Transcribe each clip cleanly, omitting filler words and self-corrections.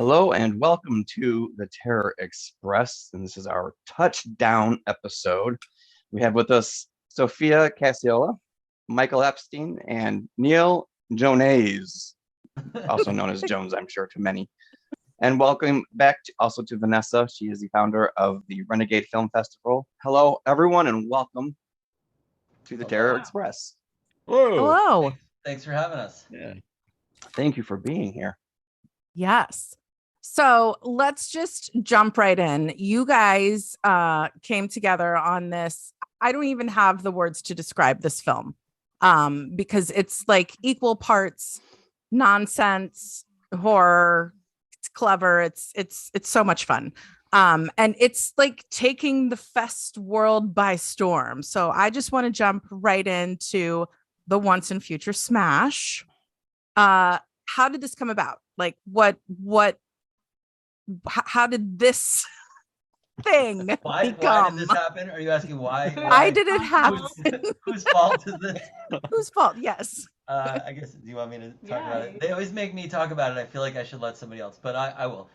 Hello and welcome to the Terror Express, and this is our touchdown episode. We have with us Sophia Cacciola, Michael Epstein, and Neal Jones, also known as Jones, I'm sure, to many. And welcome back also to Vanessa. She is the founder of the Renegade Film Festival. Hello, everyone, and welcome to the Terror Express. Whoa. Hello. Thanks for having us. Yeah. Thank you for being here. Yes. So let's just jump right in. You guys came together on this. I don't even have the words to describe this film because it's like equal parts nonsense, horror. It's clever. It's so much fun. And it's like taking the fest world by storm. So I just want to jump right into the Once and Future Smash. How did this come about? Like how did this thing become? Why did this happen? Are you asking why? Why did it happen? Whose fault is this? Whose fault? Yes. I guess, do you want me to talk about it? They always make me talk about it. I feel like I should let somebody else, but I will.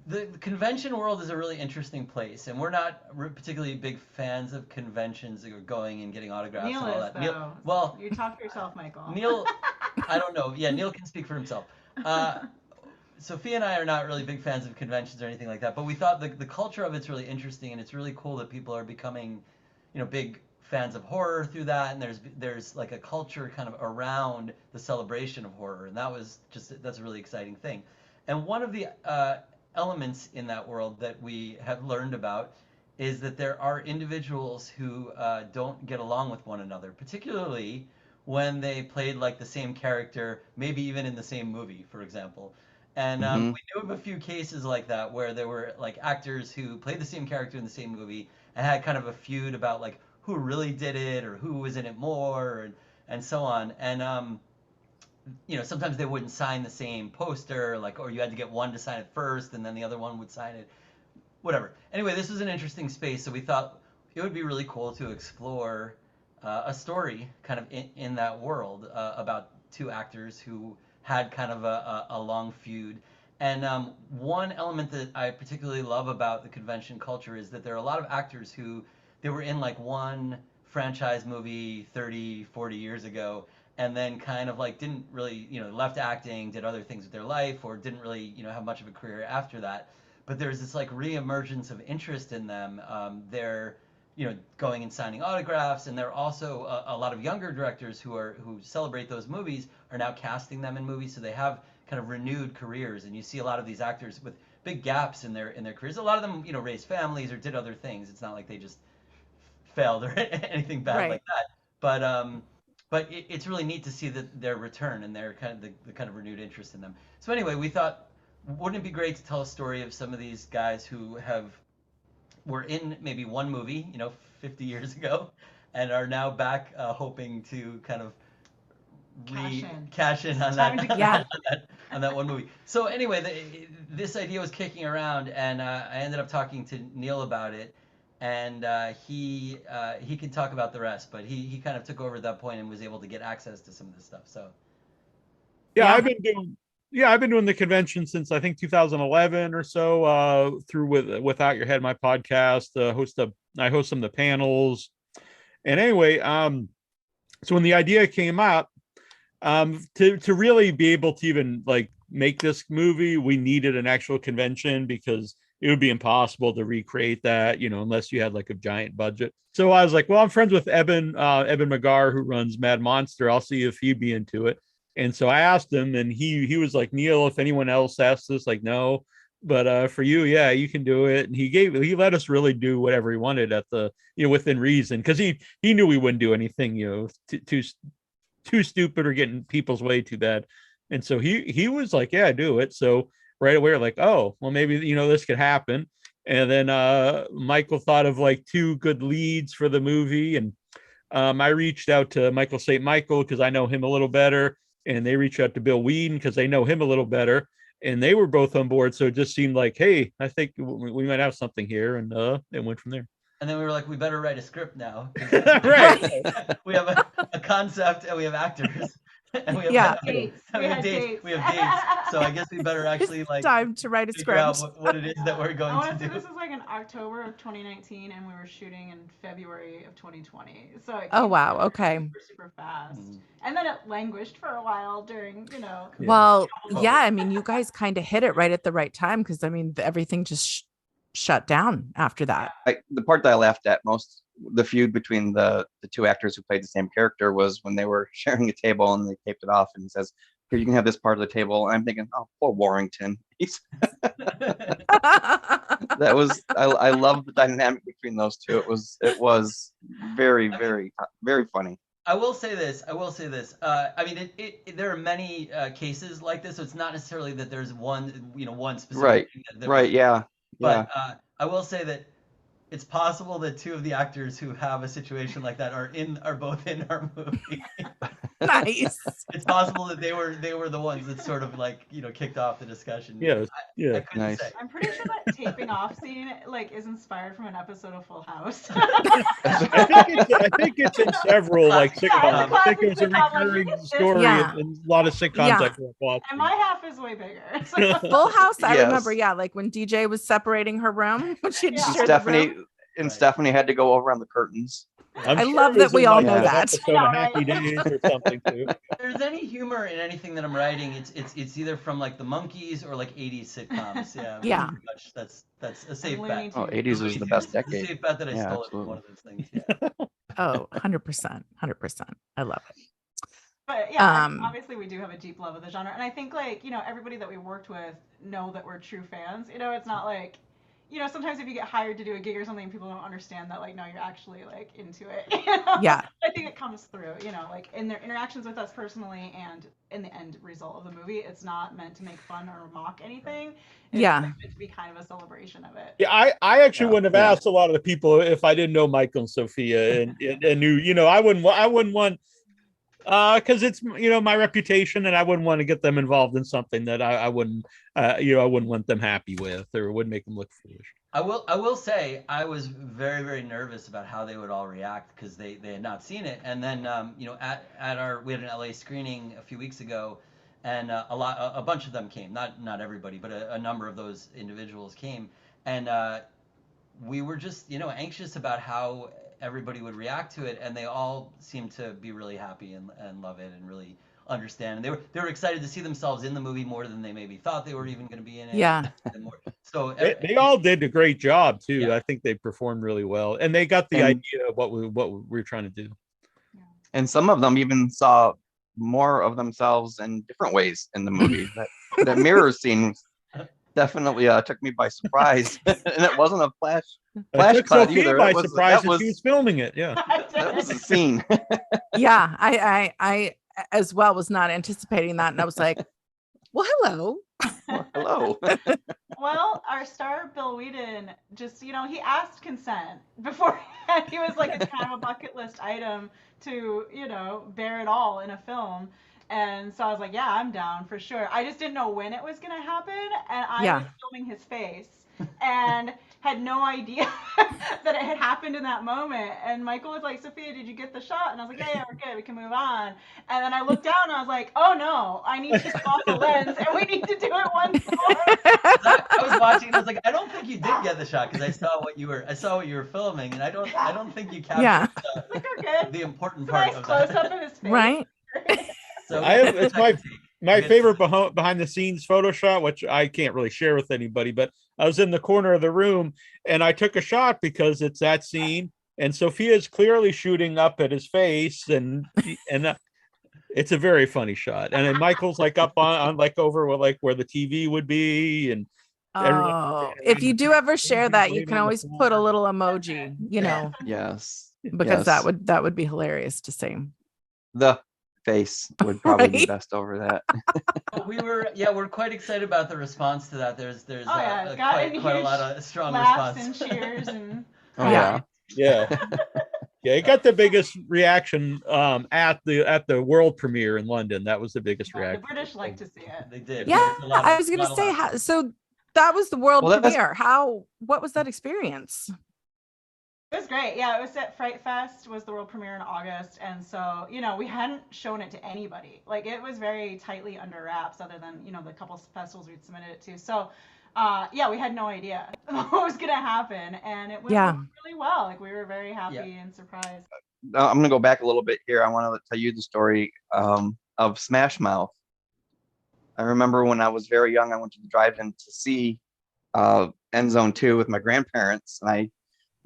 The convention world is a really interesting place, and we're not particularly big fans of conventions or going and getting autographs Neal and all is, that. Neal, well, you talk for yourself, Michael. Neal, I don't know. Yeah, Neal can speak for himself. Sophia and I are not really big fans of conventions or anything like that, but we thought the culture of it's really interesting, and it's really cool that people are becoming, big fans of horror through that, and there's like a culture kind of around the celebration of horror, and that's a really exciting thing. And one of the elements in that world that we have learned about is that there are individuals who don't get along with one another, particularly when they played like the same character, maybe even in the same movie, for example. And we knew of a few cases like that where there were like actors who played the same character in the same movie and had kind of a feud about like who really did it or who was in it more and so on. And sometimes they wouldn't sign the same poster, like, or you had to get one to sign it first and then the other one would sign it. Whatever. Anyway, this was an interesting space, so we thought it would be really cool to explore a story kind of in that world about two actors who had kind of a long feud. And one element that I particularly love about the convention culture is that there are a lot of actors who they were in like one franchise movie 30, 40 years ago, and then kind of like didn't really, left acting, did other things with their life, or didn't really, have much of a career after that. But there's this like reemergence of interest in them. They're going and signing autographs, and there are also a lot of younger directors who celebrate those movies are now casting them in movies, so they have kind of renewed careers. And you see a lot of these actors with big gaps in their careers. A lot of them raised families or did other things. It's not like they just failed or anything bad like that. But it's really neat to see their return and their kind of the kind of renewed interest in them. So anyway, we thought, wouldn't it be great to tell a story of some of these guys who were in maybe one movie, 50 years ago, and are now back hoping to kind of cash in on that one movie. So anyway, this idea was kicking around, and I ended up talking to Neal about it, and he can talk about the rest, but he kind of took over at that point and was able to get access to some of this stuff. So Yeah. I've been doing the convention since I think 2011 or so, through Without Your Head, my podcast. I host some of the panels. And anyway, so when the idea came up, to really be able to even like make this movie, we needed an actual convention because it would be impossible to recreate that, unless you had like a giant budget. So I was like, well, I'm friends with Evan McGar, who runs Mad Monster. I'll see if he'd be into it. And so I asked him, and he was like, Neal, if anyone else asks this, like, no, but for you, yeah, you can do it. And he let us really do whatever he wanted at the, within reason, because he knew we wouldn't do anything, too stupid or getting people's way too bad. And so he was like, yeah, do it. So right away, we're like, oh, well, maybe, this could happen. And then Michael thought of like two good leads for the movie. And I reached out to Michael St. Michael because I know him a little better. And they reached out to Bill Whedon because they know him a little better. And they were both on board. So it just seemed like, hey, I think we might have something here. And it went from there. And then we were like, we better write a script now. Right. We have a concept and we have actors. And we have Yeah. Dates. we have dates. We have dates. So I guess we better actually like Time to write a figure out script. what it is that we're I going want to to say do. this is like in October of 2019, and we were shooting in February of 2020. So it Oh came wow. together Okay. super fast. Mhm. And then it languished for a while during, Yeah. Well, yeah, I mean, you guys kind of hit it right at the right time because I mean, everything just shut down after that. The part that I laughed at most, the feud between the two actors who played the same character, was when they were sharing a table and they taped it off and it says, "Here, you can have this part of the table." And I'm thinking, oh, poor Warrington. That was I love the dynamic between those two. It was very, very, very funny. I will say this. I mean, there are many cases like this, so it's not necessarily that there's one specific Right. thing that Right. Yeah. Yeah. But I will say that it's possible that two of the actors who have a situation like that are both in our movie. Nice. It's possible that they were the ones that sort of like kicked off the discussion. Yes. I Yeah. couldn't Nice. say. I'm pretty sure that taping off scene like is inspired from an episode of Full House. I think it's in several like Classic sitcoms. sitcom. I think it was a Classic sitcom, like, recurring you get this. story Yeah. in a lot of sitcoms Yeah. I grew up watching. And my half is way bigger. Full House, I Yes. remember, yeah, like when DJ was separating her room when she had Yeah. to And share the Stephanie room. and Stephanie had to go over on the curtains. I'm I sure love it that was we in, all like, know an that. episode of Happy Days or something too. If there's any humor in anything that I'm writing, it's either from like the Monkees or like 80s sitcoms. Yeah. Yeah. Pretty much. That's a safe Looney bet. Oh, Tunes. 80s was the best It's a decade. safe bet that I Yeah, stole it from absolutely. one of those things. Yeah. Oh, 100%. 100%. I love it. But yeah, I mean, Um, obviously we do have a deep love of the genre, and I think like everybody that we worked with know that we're true fans. It's not like sometimes if you get hired to do a gig or something, people don't understand that like no, you're actually like into it. Yeah. I think it comes through. Like in their interactions with us personally, and in the end result of the movie, it's not meant to make fun or mock anything. It's Yeah. meant to be kind of a celebration of it. Yeah, I actually Yeah, wouldn't have yeah. asked a lot of the people if I didn't know Michael and Sophia and knew, I wouldn't want because it's my reputation, and I wouldn't want to get them involved in something that I wouldn't I wouldn't want them happy with, or would make them look foolish. I will say I was very, very nervous about how they would all react because they had not seen it. And then at we had an LA screening a few weeks ago, and a bunch of them came. Not everybody, but a number of those individuals came, and we were just anxious about how everybody would react to it, and they all seemed to be really happy and love it and really understand. And they were excited to see themselves in the movie more than they maybe thought they were even going to be in it. Yeah. And more. So They all did a great job too. Yeah. I think they performed really well, and they got the And- idea of what we were trying to do. And some of them even saw more of themselves in different ways in the movie. That mirror scene definitely took me by surprise, and it wasn't a flash It took cut Sophia either. by It was- surprise that as she was filming it. Yeah. That was a scene. Yeah. I as well was not anticipating that. And I was like, well, hello. Hello. Well, our star Bill Whedon just, he asked consent before he was like, it's kind of a bucket list item to, bear it all in a film. And so I was like, yeah, I'm down for sure. I just didn't know when it was going to happen. And I was filming his face and had no idea that it had happened in that moment. And Michael was like, Sophia, did you get the shot? And I was like, yeah, we're good. We can move on. And then I looked down and I was like, oh no, I need to swap the lens and we need to do it once more. I was watching and I was like, I don't think you did get the shot because I saw what you were filming, and I don't think you captured Yeah. Like, we're good. the important It's a part nice of close that. up of his face. Right. So It's my Yes. favorite behind the scenes photo shot, which I can't really share with anybody, but I was in the corner of the room and I took a shot because it's that scene, and Sophia's clearly shooting up at his face, and it's a very funny shot. And then Michael's like up on like over where the TV would be, and everyone- Oh, if you do ever share that, you can always put a little emoji, Yes. because Yes. that would be hilarious to see. The face would probably be Right? best over that. But we're quite excited about the response to that. There's Oh, yeah, quite gotten a huge lot of strong Laughs response. and cheers and Oh Yeah. yeah. yeah, it got the biggest reaction at the world premiere in London. That was the biggest the reaction. British like to see it. They did. Yeah, There's a lot I of- was gonna lot of say, laughter. so that was the world Well, that's- premiere. What was that experience? It was great. Yeah, it was at Fright Fest, was the world premiere in August, and so we hadn't shown it to anybody. Like it was very tightly under wraps, other than the couple festivals we'd submitted it to. So, yeah, we had no idea what was gonna happen, and it went really well. Like we were very happy and surprised. I'm gonna go back a little bit here. I want to tell you the story of Smash Mouth. I remember when I was very young, I went to the drive-in to see End Zone 2 with my grandparents, and I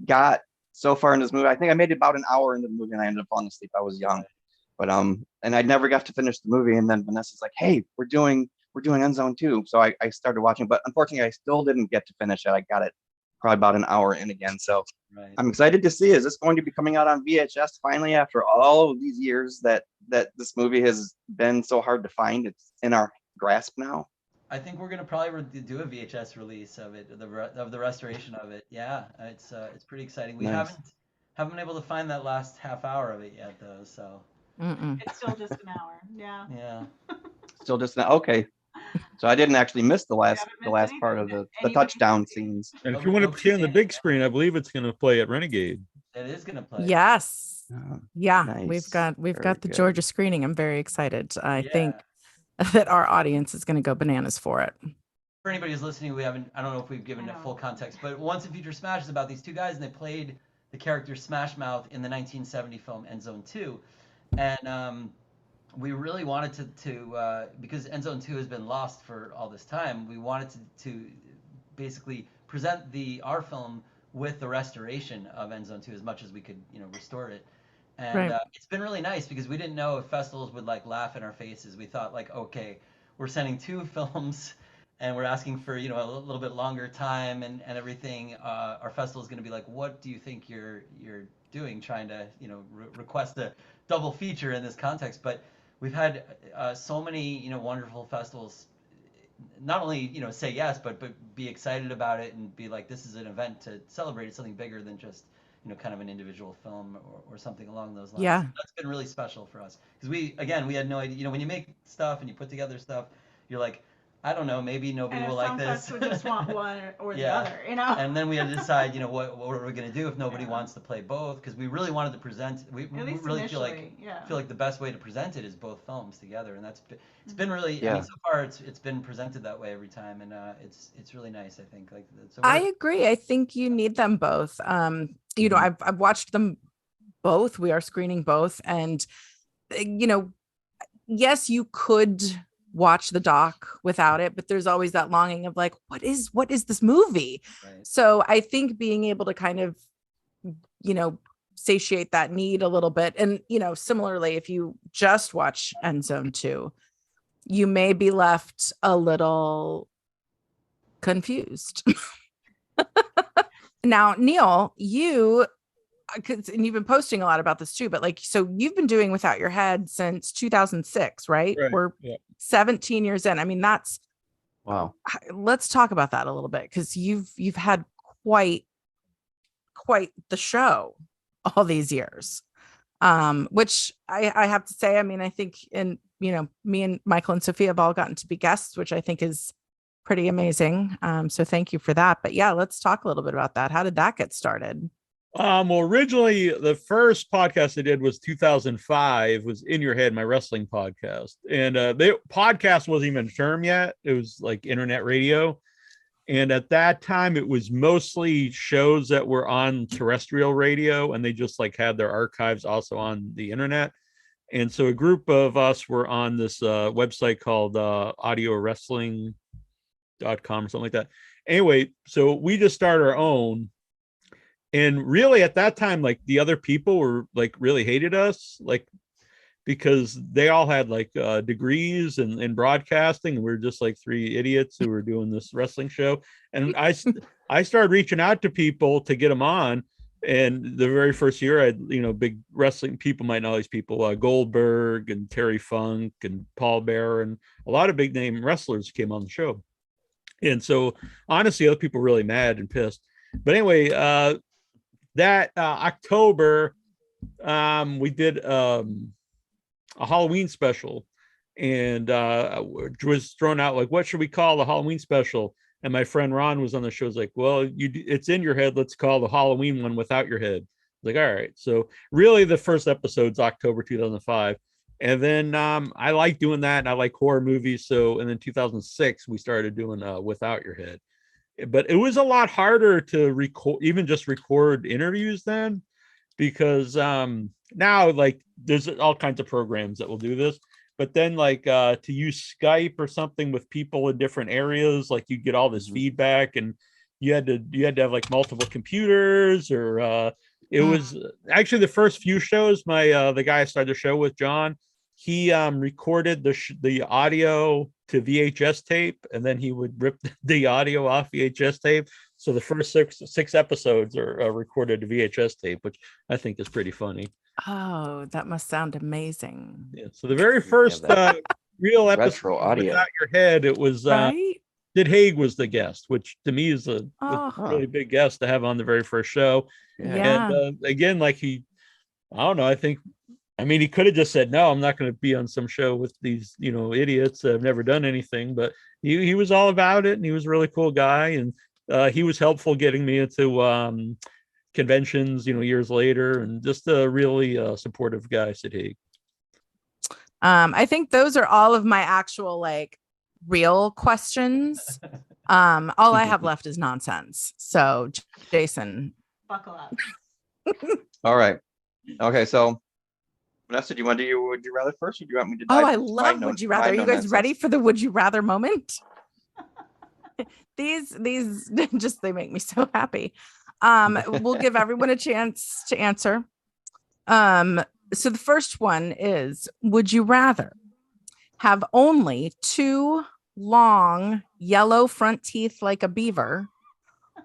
got so far in this movie. I think I made it about an hour into the movie, and I ended up falling asleep. I was young, but and I never got to finish the movie. And then Vanessa's like, "Hey, we're doing End Zone 2," so I started watching, but unfortunately, I still didn't get to finish it. I got it probably about an hour in again. So I'm excited to see. Is this going to be coming out on VHS finally after all of these years that this movie has been so hard to find? It's in our grasp now. I think we're gonna probably do a VHS release of it, of the restoration of it. Yeah, it's pretty exciting. We haven't been able to find that last half hour of it yet, though. So it's still just an hour. Yeah. Yeah. Still just now. Okay. So I didn't actually miss the last part of the touchdown scenes. And if you want to see on the big screen, I believe it's going to play at Renegade. It is going to play. Yes. Yeah, nice. we've got the Georgia screening. I'm very excited. I think that our audience is going to go bananas for it. For anybody who's listening, I don't know if we've given it full context, but Once and Future Smash is about these two guys, and they played the character Smash Mouth in the 1970 film End Zone 2. And we really wanted to because End Zone 2 has been lost for all this time, we wanted to basically present our film with the restoration of End Zone 2 as much as we could, restore it. And it's been really nice because we didn't know if festivals would laugh in our faces. We thought okay, we're sending two films and we're asking for, a little bit longer time and everything. Our festival is going to be like, what do you think you're doing, trying to, request a double feature in this context? But we've had so many, wonderful festivals not only, say yes, but be excited about it and be like, this is an event to celebrate. It's something bigger than just, kind of an individual film or something along those lines. Yeah. So that's been really special for us because we had no idea. When you make stuff and you put together stuff, you're like, I don't know, maybe nobody will like this. Some would just want one or the other, And then we had to decide, what are we going to do if nobody wants to play both? Because we really wanted to present. We really feel like the best way to present it is both films together, and it's been really. I mean, so far it's been presented that way every time, and it's really nice. I think I agree. I think you need them both. I've watched them both. We are screening both, and yes, you could watch the doc without it, but there's always that longing of what is this movie? Right. So I think being able to kind of, satiate that need a little bit. And, similarly, if you just watch End Zone 2, you may be left a little confused. Now, Neal, and you've been posting a lot about this too, but so you've been doing Without Your Head since 2006, right? We're 17 years in. I mean, that's wow. Let's talk about that a little bit, because you've had quite the show all these years, which I have to say, I mean, I think me and Michael and Sophia have all gotten to be guests, which I think is pretty amazing. So thank you for that. But yeah, let's talk a little bit about that. How did that get started? Well, originally the first podcast I did was 2005, was In Your Head, my wrestling podcast. And the podcast wasn't even a term yet. It was like internet radio. And at that time, it was mostly shows that were on terrestrial radio, and they just had their archives also on the internet. And so a group of us were on this website called audiowrestling.com or something like that. Anyway, so we just started our own. And really at that time, the other people were really hated us, because they all had degrees in broadcasting. And we're just three idiots who were doing this wrestling show. And I started reaching out to people to get them on. And the very first year, I had, big wrestling people might know these people, Goldberg and Terry Funk and Paul Bearer, and a lot of big name wrestlers came on the show. And so honestly, other people were really mad and pissed. But anyway, that October, we did a Halloween special, and was thrown out what should we call the Halloween special? And my friend Ron was on the show. Was like, well, it's in your head. Let's call the Halloween one without your head. Like, all right. So really the first episode's October 2005. And then I like doing that, and I like horror movies. So, and then 2006 we started doing Without Your Head. But it was a lot harder to record, even just record interviews then, because now like there's all kinds of programs that will do this. But then like to use Skype or something with people in different areas, like you get all this feedback, and you had to have like multiple computers, or it was actually the first few shows. My the guy I started the show with, John, he recorded the audio to VHS tape, and then he would rip the audio off VHS tape. So the first six episodes are recorded to VHS tape, which I think is pretty funny. Oh, that must sound amazing. Yeah. So the very first real episode Retro audio. Without Your Head, it was Right? Sid Haig was the guest, which to me is a Oh. really big guest to have on the very first show. Yeah. And again, like I don't know, I mean, he could have just said, no, I'm not going to be on some show with these, idiots that have never done anything, but he was all about it, and he was a really cool guy. And he was helpful getting me into conventions, years later, and just a really supportive guy, Sid Haig. I think those are all of my actual like real questions. All I have left is nonsense. So Jason, Buckle up. All right. Okay, so Vanessa, do you want to do your would you rather first, or do you want me to? oh, dive I into love my would you my rather. Are you guys no-nonsense? ready for the would you rather moment? These just they make me so happy. We'll give everyone a chance to answer. So the first one is, would you rather have only 2 long yellow front teeth like a beaver,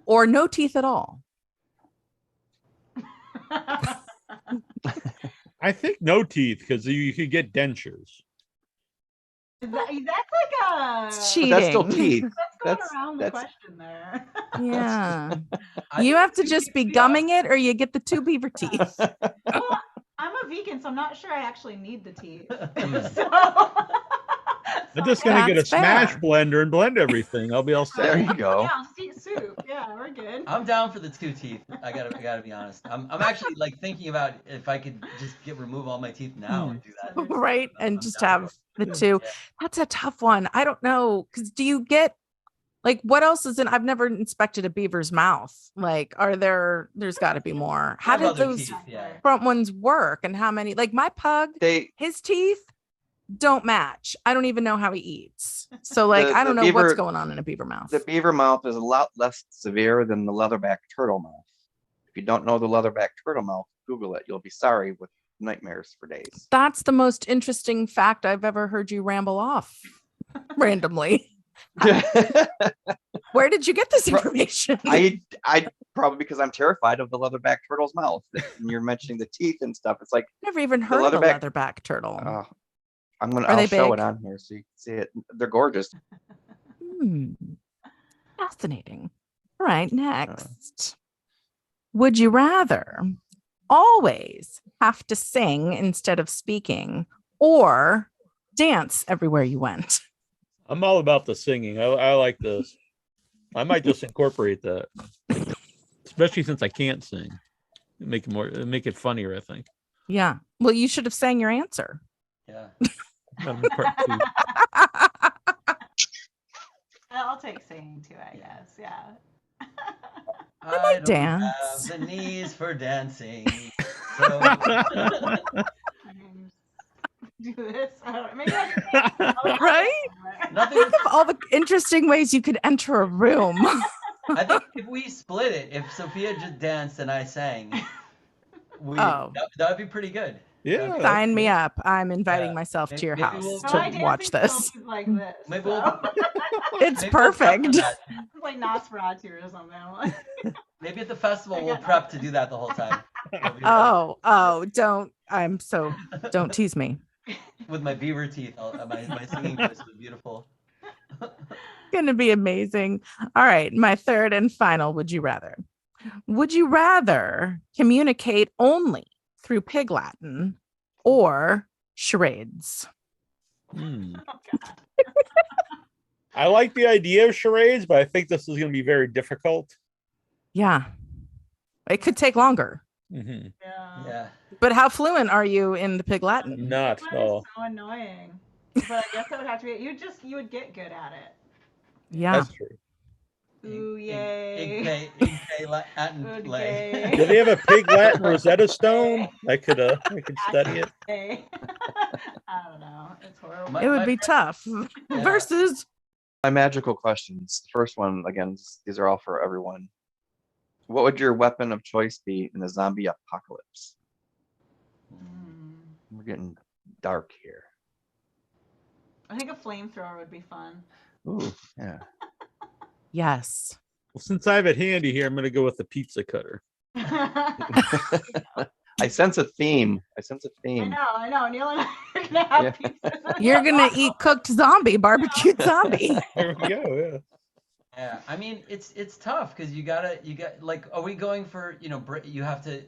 or no teeth at all? I think no teeth, because you could get dentures. That's like a. It's But that's still cheating. teeth. That's going That's- around the that's- question there. Yeah. I You think have to two just teeth be would gumming it, or you get the 2 beaver teeth. Well, I'm a vegan, so I'm not sure I actually need the teeth. So. I'm just gonna get a That's smash fair. blender and blend everything. I'll be all set. There you go. Yeah, see soup. Yeah, we're good. I'm down for the 2 teeth. I gotta be honest. I'm actually like thinking about if I could just remove all my teeth now and do that. Right, and I'm just down have for the it. 2. Yeah. That's a tough one. I don't know, because do you get like what else is in? I've never inspected a beaver's mouth. Like, there's got to be more. How Have did other those teeth, yeah. front ones work, and how many? Like my pug, his teeth don't match. I don't even know how he eats. So like The- I don't the know what's beaver- going on in a beaver mouth. The beaver mouth is a lot less severe than the leatherback turtle mouth. If you don't know the leatherback turtle mouth, Google it. You'll be sorry with nightmares for days. That's the most interesting fact I've ever heard you ramble off randomly. Where did you get this information? I probably because I'm terrified of the leatherback turtle's mouth. And you're mentioning the teeth and stuff. It's like Never even heard of a leatherback- leatherback turtle. Are I'll they show big? it on here so you can see it. They're gorgeous. Fascinating. All right, next. Would you rather always have to sing instead of speaking, or dance everywhere you went? I'm all about the singing. I like this. I might just incorporate that, especially since I can't sing. Make it funnier, I think. Yeah. Well, you should have sang your answer. Yeah. Part 2. I'll take singing too, I guess. Yeah. I don't dance. have the knees for dancing. So I mean, do this. I don't, maybe I can Right? nothing. Think of all the interesting ways you could enter a room. I think if we split it, if Sophia just danced and I sang, Oh. that would be pretty good. Yeah. Sign me up. I'm inviting Yeah. myself to your Maybe house we'll- No, my to dancing watch this. skills is like this. Maybe so. we'll- It's Maybe we'll prep for perfect. that. It's like Nosferatu or something. I'm like, Maybe at the festival I we'll got prep to do that the whole time. It'll be Don't tease me. with my beaver teeth. My singing voice was beautiful. Gonna be amazing. All right, my third and final would you rather. Would you rather communicate only through Pig Latin or charades? Hmm. I like the idea of charades, but I think this is going to be very difficult. Yeah. It could take longer. Mm-hmm. Yeah. But how fluent are you in the Pig Latin? Not That at all. is so annoying. But I guess that would have to be. You would get good at it. Yeah. That's true. Ooh, yay. Igpe Latin Good play. gay. Do they have a Pig Latin Rosetta Stone? I could study it. I don't know. It's horrible. My- It would be tough. Yeah. Versus My magical questions. The first one, again, these are all for everyone. What would your weapon of choice be in the zombie apocalypse? We're getting dark here. I think a flamethrower would be fun. Ooh, yeah. yes. Well, since I have it handy here, I'm going to go with the pizza cutter. I sense a theme. I I know. Neal and I are gonna have Yeah. pizza. You're gonna eat cooked zombie, barbecued zombie. There we go. Yeah. Yeah, I mean it's tough because you got like, are we going for, you have to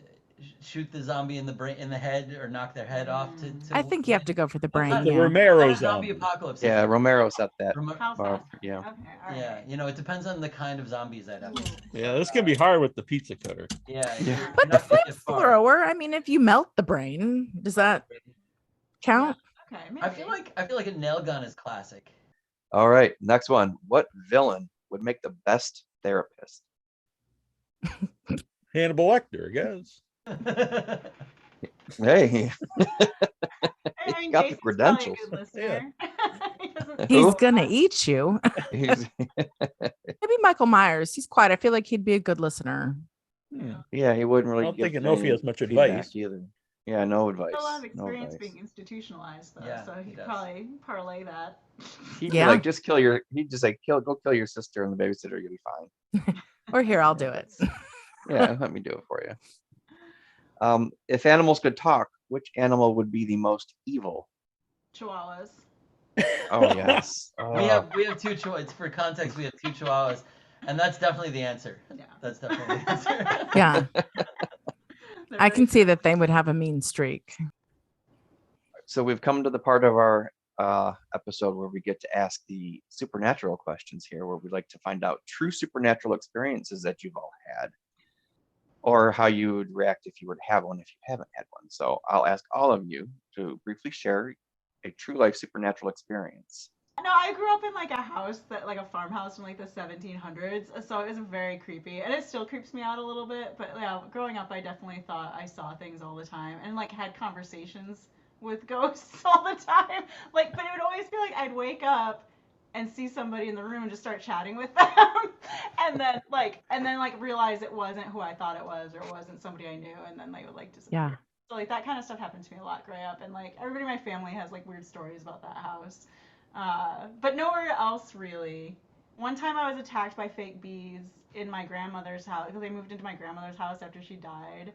shoot the zombie in the head or knock their head off to I think you have to go for the brain. The Yeah. Romero zombie zombie. apocalypse. Yeah, Romero set that How bar. fast? Yeah. Okay, all right. Yeah, it depends on the kind of zombies I'd have. Yeah, this can be hard with the pizza cutter. Yeah, Yeah. you're But the not gonna get far. flamethrower, I mean, if you melt the brain, does that count? Okay, I feel like a nail gun is classic. All right, next one. What villain would make the best therapist? Hannibal Lecter, I guess. Hey, I mean, got the Jason's probably a credentials. good listener. He doesn't- He's Who? gonna eat you. he's- Maybe Michael Myers. He's quiet. I feel like he'd be a good listener. yeah, he wouldn't really. I don't give think Enofi any has much feedback advice. either. Yeah, no advice. He has a lot of No experience advice. being institutionalized, though, Yeah, so he he could does. probably parlay that. He'd Yeah. be like, just kill your. He'd just like, go kill your sister and the babysitter. You'll be fine. Or here, I'll do it. Yeah, let me do it for you. If animals could talk, which animal would be the most evil? Chihuahuas. Oh yes. We have two choices. For context, we have two chihuahuas, and that's definitely the answer. Yeah. That's definitely the answer. Yeah. They're I can very- see that they would have a mean streak. So we've come to the part of our episode where we get to ask the supernatural questions here, where we like to find out true supernatural experiences that you've all had, or how you would react if you were to have one if you haven't had one. So I'll ask all of you to briefly share a true life supernatural experience. No, I grew up in like a house like a farmhouse from like the 1700s, so it was very creepy, and it still creeps me out a little bit. But yeah, growing up, I definitely thought I saw things all the time, and like had conversations with ghosts all the time. Like, but it would always be like I'd wake up and see somebody in the room and just start chatting with them, and then realize it wasn't who I thought it was, or it wasn't somebody I knew, and then they would like disappear. Yeah. So like that kind of stuff happened to me a lot growing up, and like everybody in my family has like weird stories about that house. But nowhere else really. One time I was attacked by fake bees in my grandmother's house because they moved into my grandmother's house after she died.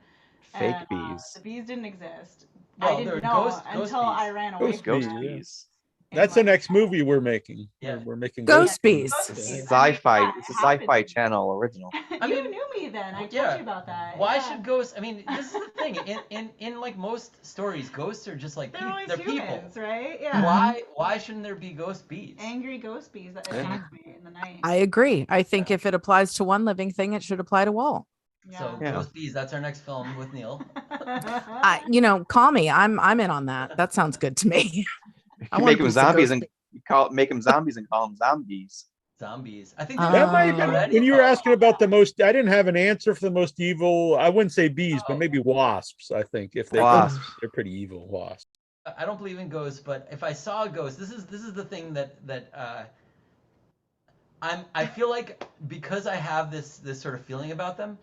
Fake And, bees. The bees didn't exist. Well, I didn't they're know ghost until bees. I ran away. Ghost from Ghost them. yeah. bees. And, That's the like, next movie we're making. Yeah. We're making Ghost bees. Ghost It's bees. a sci-fi. Yeah, It's a it happened. sci-fi channel original. I You mean, knew me then. I told yeah. you about that. Why yeah. should ghosts? I mean, this is the thing. In like most stories, ghosts are just like They're always they're humans, people. right? Yeah. Why shouldn't there be ghost bees? Angry ghost bees that Yeah. attack me in the night. I agree. I think if it applies to one living thing, it should apply to all. So Yeah. ghost bees. That's our next film with Neal. Call me. I'm in on that. That sounds good to me. You I can wanna make them be some zombies ghost and make them zombies and call them zombies. Zombies. I think That might Oh. already when you were called- asking about the most, I didn't have an answer for the most evil. I wouldn't say bees, but maybe wasps. I think if they Wasps. they're pretty evil wasps. I don't believe in ghosts, but if I saw a ghost, this is the thing that I feel like because I have this sort of feeling about them,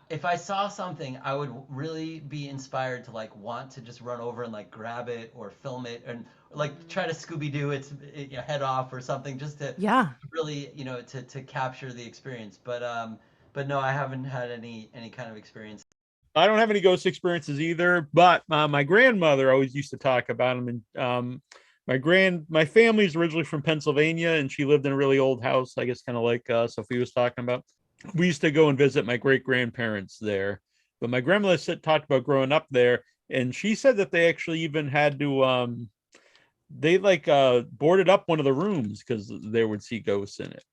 if I saw something, I would really be inspired to like want to just run over and like grab it or film it and like try to Scooby Doo its head off or something just to Yeah. really to capture the experience. But no, I haven't had any kind of experience. I don't have any ghost experiences either, but my grandmother always used to talk about them. And my family's originally from Pennsylvania, and she lived in a really old house, I guess, kind of like Sophie was talking about. We used to go and visit my great grandparents there, but my grandmother talked about growing up there, and she said that they actually even had to they like boarded up one of the rooms because they would see ghosts in it.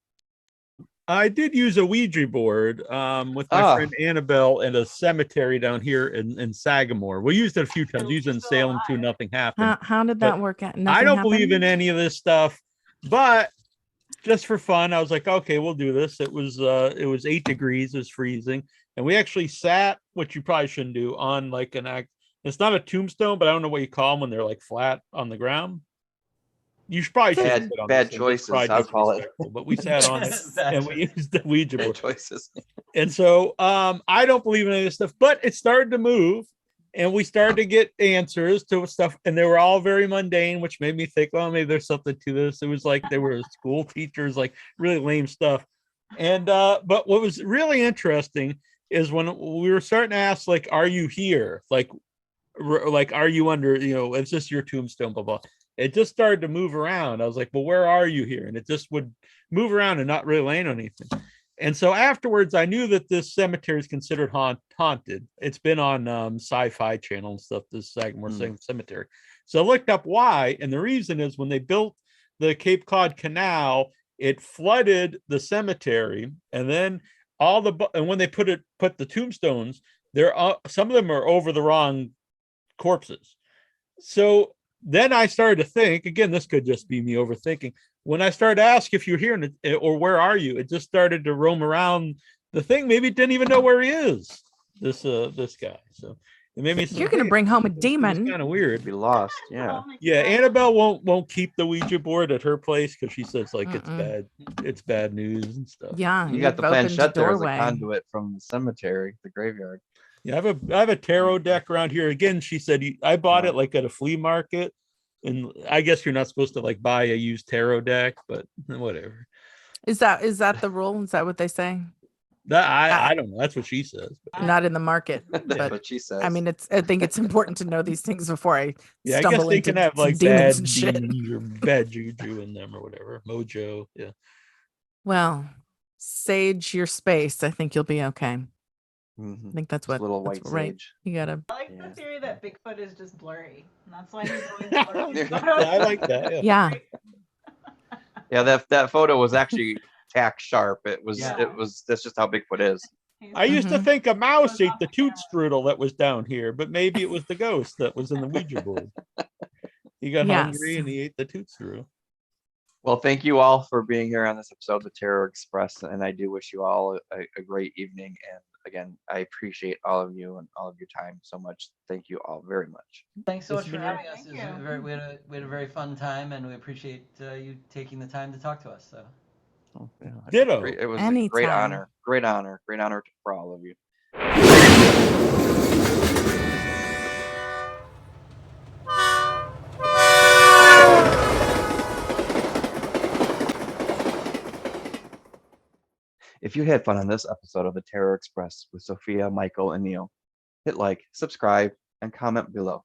I did use a Ouija board with my friend Annabelle in a cemetery down here in Sagamore. We used it a few times. Used it in Salem too. Nothing happened. How did that work out? Nothing I don't happened? believe in any of this stuff, but just for fun, I was like, okay, we'll do this. It was 8 degrees, it was freezing, and we actually sat, which you probably shouldn't do, on like it's not a tombstone, but I don't know what you call them when they're like flat on the ground. You should probably bad, sit on bad this choices. I'll call it. But we sat on it and we used the Ouija board. Bad choices. And so I don't believe in any of this stuff, but it started to move and we started to get answers to stuff, and they were all very mundane, which made me think, well, maybe there's something to this. It was like they were school teachers, like really lame stuff. And but what was really interesting is when we were starting to ask, like, are you here? Like, are you under, is this your tombstone, blah, blah. It just started to move around. I was like, well, where are you here? And it just would move around and not really land on anything. And so afterwards, I knew that this cemetery is considered haunted. It's been on Sci-Fi Channel and stuff, this Sagamore Cemetery. So I looked up why. And the reason is when they built the Cape Cod Canal, it flooded the cemetery. And then and when they put the tombstones, some of them are over the wrong corpses. So then I started to think, again, this could just be me overthinking. When I started to ask if you're here or where are you, it just started to roam around the thing. Maybe it didn't even know where he is, this guy. So it made me think, you're going to bring home a demon. Kind of weird. Be lost. Yeah. Yeah. Annabelle won't keep the Ouija board at her place because she says like it's bad news and stuff. Yeah. You got the planchette there as a conduit from the cemetery, the graveyard. Yeah, I have a tarot deck around here. Again, she said I bought it like at a flea market, and I guess you're not supposed to like buy a used tarot deck, but whatever. Is that the rule? Is that what they say? That I don't know. That's what she says. But. Not in the market. That's but, what she says. I mean, I think it's important to know these things before I stumble I guess they into can have like demons bad and shit. or bad juju in them or whatever. Mojo. Yeah. Well, sage your space. I think you'll be okay. Mm-hmm. I think that's what little white sage. You gotta. I like the theory that Bigfoot is just blurry, and that's why he's always blurry. I like that. Yeah. Yeah, that photo was actually tack sharp. That's just how Bigfoot is. I used to think a mouse ate the toot strudel that was down here, but maybe it was the ghost that was in the Ouija board. He got hungry and he ate the toot strudel. Well, thank you all for being here on this episode of the Terror Express, and I do wish you all a great evening. And again, I appreciate all of you and all of your time so much. Thank you all very much. Thanks so much for having us. We had a very fun time, and we appreciate you taking the time to talk to us. So. Oh, yeah, Ditto. It was Anytime. a great honor for all of you. If you had fun on this episode of the Terror Express with Sophia, Michael, and Neal, hit like, subscribe, and comment below.